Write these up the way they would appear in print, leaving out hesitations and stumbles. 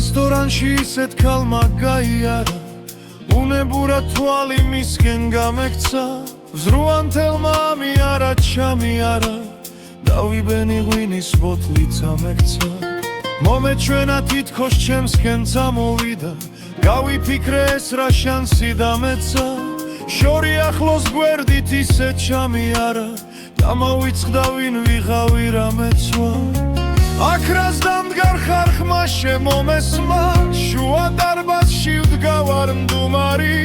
რესტორანში ისეთ ქალმა გაიარა, უნებურა თვალი მისკენ გამექცა, ზრუანთელმა ამიარა ჩამიარა, დავიბენი ღვინის ბოთლიც ამექცა. მომეჩვენა თითქოს ჩემსკენ წამოვიდა, გავიფიქრე ეს რა შანსი დამეცა, შორი ახლოს გვერდით ისე ჩამიარა, დამავიწყდა ვინ ვიღავი რა მეცვა. აქ რას დამდგარ ხარხმა შემომესმა, შუა დარბაზში ვდგავარ მდუმარი,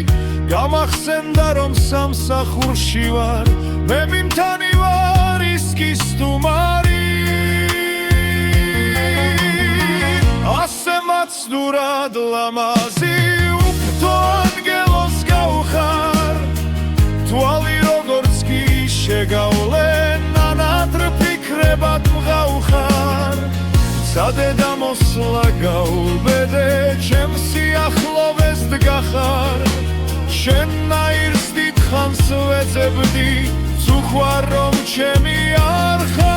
გამახსენდა რომ სამსახურში ვარ, მე მიმთანი ვარ ის კი სტუმარი. ასე მაცდურად ლამაზი უფთო ანგელოს გავხარ, თვალი როგორც კი შეგავლე, ნანატრ ფიქრებად მღავხარ, მცადე დამოსვლა გაუბედე, ჩემს სიახლოვეს დგახარ, შენნაირს დიდხანს ვეძებდი, ვწუხვარ რომ ჩემი არ ხარ.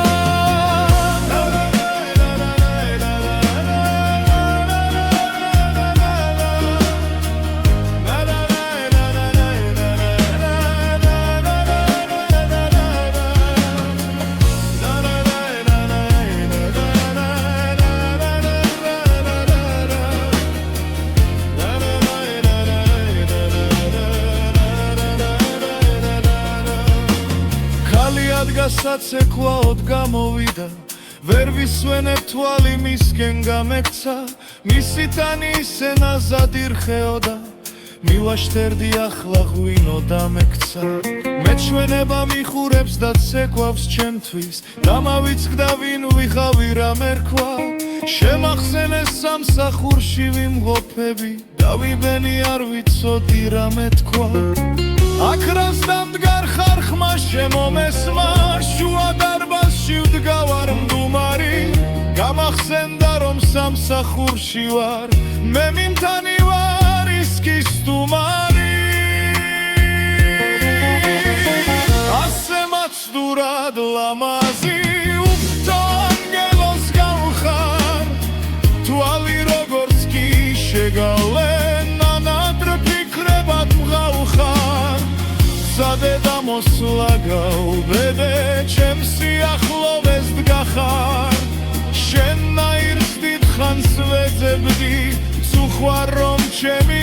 გასაცეკვაოდ გამოვიდა, ვერ ვისვენებ თვალი მისკენ გამექცა, მისი ტანი ისე ნაზად ირხეოდა, მილაშთერდი ახლა ღვინო დამექცა. მეჩვენება მიხურებს და ცეკვავს ჩემთვის, დამავიწყდა ვინ ვიღავი რა მერქვა, შემახსენე სამსახურში ვიმყოფები, დავიბენი არ ვიცოდი რა მეთქვა. აქ რას დამდგარ ხარხმა შემომესმა, შუა დარბაზში ვდგავარ მდუმარი, გამახსენდა რომ სამსახურში ვარ, მე მიმთანი ვარ ის კი სტუმარი. ასე მაცდურად ლამაზი უფთო ანგელოს გავხარ, თვალი როგორც კი შეგავლე, ნანატრ ფიქრებად მღავხარ, მცადე დამოსვლა გაუბედე, ჩემს სიახლოვეს დგახარ, შენნაირს დიდხანს ვეძებდი, ვწუხვარ რომ ჩემი